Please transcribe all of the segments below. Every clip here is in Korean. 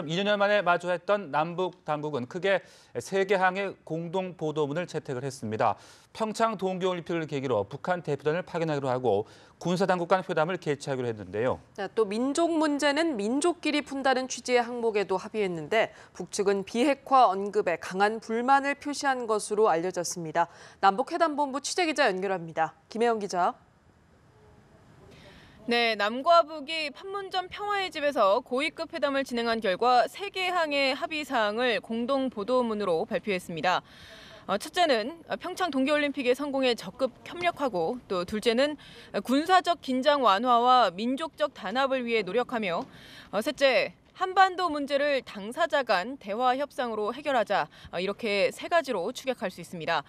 2년 만에 마주했던 남북 당국은 크게 3개 항의 공동 보도문을 채택을 했습니다. 평창 동계올림픽을 계기로 북한 대표단을 파견하기로 하고 군사당국 간 회담을 개최하기로 했는데요. 또 민족 문제는 민족끼리 푼다는 취지의 항목에도 합의했는데 북측은 비핵화 언급에 강한 불만을 표시한 것으로 알려졌습니다. 남북회담본부 취재기자 연결합니다. 김혜영 기자. 네, 남과 북이 판문점 평화의 집에서 고위급 회담을 진행한 결과 3개 항의 합의 사항을 공동 보도문으로 발표했습니다. 첫째는 평창 동계올림픽의 성공에 적극 협력하고 또 둘째는 군사적 긴장 완화와 민족적 단합을 위해 노력하며 셋째, 한반도 문제를 당사자 간 대화 협상으로 해결하자 이렇게 3가지로 추격할 수 있습니다.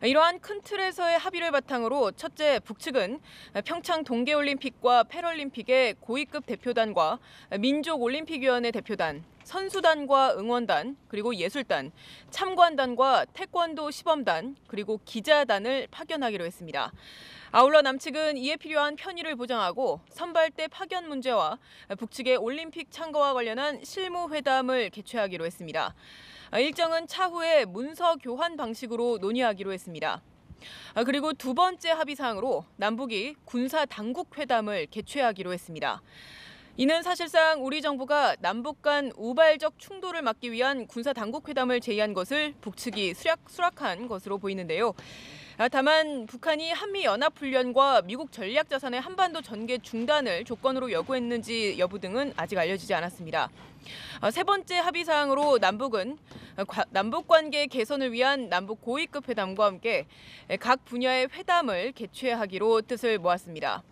이러한 큰 틀에서의 합의를 바탕으로 첫째, 북측은 평창 동계올림픽과 패럴림픽의 고위급 대표단과 민족올림픽위원회 대표단, 선수단과 응원단, 그리고 예술단, 참관단과 태권도 시범단, 그리고 기자단을 파견하기로 했습니다. 아울러 남측은 이에 필요한 편의를 보장하고 선발대 파견 문제와 북측의 올림픽 참가와 관련한 실무 회담을 개최하기로 했습니다. 일정은 차후에 문서 교환 방식으로 논의하기로 했습니다. 그리고 두 번째 합의 사항으로 남북이 군사 당국 회담을 개최하기로 했습니다. 이는 사실상 우리 정부가 남북 간 우발적 충돌을 막기 위한 군사 당국 회담을 제의한 것을 북측이 수락한 것으로 보이는데요. 다만 북한이 한미연합훈련과 미국 전략자산의 한반도 전개 중단을 조건으로 요구했는지 여부 등은 아직 알려지지 않았습니다. 세 번째 합의 사항으로 남북은 남북관계 개선을 위한 남북 고위급 회담과 함께 각 분야의 회담을 개최하기로 뜻을 모았습니다.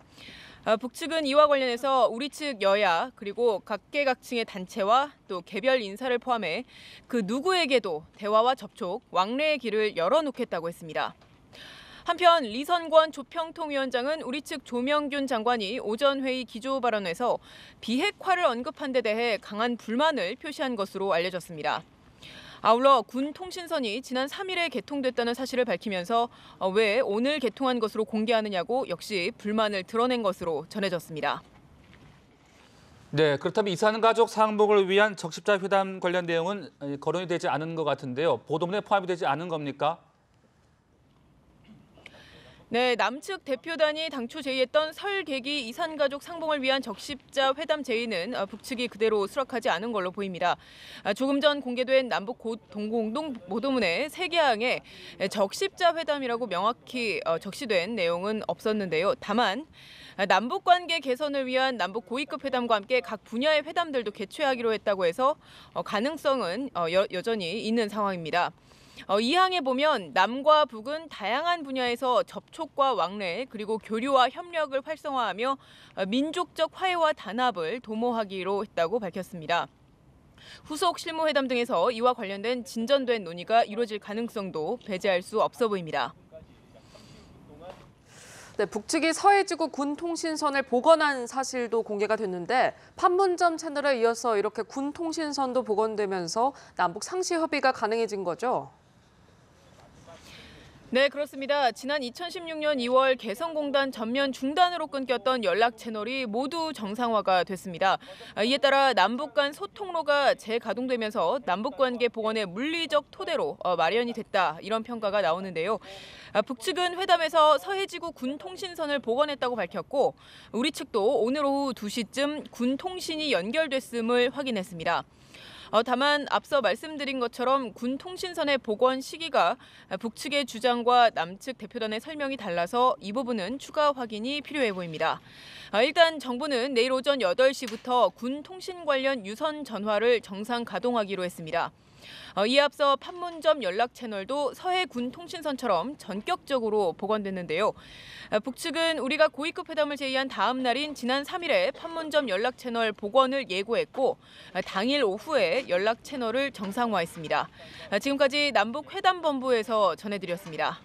북측은 이와 관련해서 우리 측 여야 그리고 각계각층의 단체와 또 개별 인사를 포함해 그 누구에게도 대화와 접촉, 왕래의 길을 열어놓겠다고 했습니다. 한편 리선권 조평통위원장은 우리 측 조명균 장관이 오전 회의 기조 발언에서 비핵화를 언급한 데 대해 강한 불만을 표시한 것으로 알려졌습니다. 아울러 군 통신선이 지난 3일에 개통됐다는 사실을 밝히면서 왜 오늘 개통한 것으로 공개하느냐고 역시 불만을 드러낸 것으로 전해졌습니다. 네, 그렇다면 이사하는 가족 상봉을 위한 적십자 회담 관련 내용은 거론이 되지 않은 것 같은데요. 보도문에 포함이 되지 않은 겁니까? 네, 남측 대표단이 당초 제의했던 설 계기 이산가족 상봉을 위한 적십자 회담 제의는 북측이 그대로 수락하지 않은 걸로 보입니다. 조금 전 공개된 남북 공동 보도문에 3개 항에 적십자 회담이라고 명확히 적시된 내용은 없었는데요. 다만 남북관계 개선을 위한 남북 고위급 회담과 함께 각 분야의 회담들도 개최하기로 했다고 해서 가능성은 여전히 있는 상황입니다. 이 항에 보면 남과 북은 다양한 분야에서 접촉과 왕래 그리고 교류와 협력을 활성화하며 민족적 화해와 단합을 도모하기로 했다고 밝혔습니다. 후속 실무회담 등에서 이와 관련된 진전된 논의가 이루어질 가능성도 배제할 수 없어 보입니다. 네, 북측이 서해지구 군 통신선을 복원한 사실도 공개가 됐는데 판문점 채널에 이어서 이렇게 군 통신선도 복원되면서 남북 상시 협의가 가능해진 거죠? 네, 그렇습니다. 지난 2016년 2월 개성공단 전면 중단으로 끊겼던 연락 채널이 모두 정상화가 됐습니다. 이에 따라 남북 간 소통로가 재가동되면서 남북 관계 복원의 물리적 토대로 마련이 됐다. 이런 평가가 나오는데요. 북측은 회담에서 서해지구 군 통신선을 복원했다고 밝혔고 우리 측도 오늘 오후 2시쯤 군 통신이 연결됐음을 확인했습니다. 다만 앞서 말씀드린 것처럼 군 통신선의 복원 시기가 북측의 주장과 남측 대표단의 설명이 달라서 이 부분은 추가 확인이 필요해 보입니다. 일단 정부는 내일 오전 8시부터 군 통신 관련 유선 전화를 정상 가동하기로 했습니다. 이에 앞서 판문점 연락 채널도 서해 군 통신선처럼 전격적으로 복원됐는데요. 북측은 우리가 고위급 회담을 제의한 다음 날인 지난 3일에 판문점 연락 채널 복원을 예고했고 당일 오후에 연락 채널을 정상화했습니다. 지금까지 남북 회담본부에서 전해드렸습니다.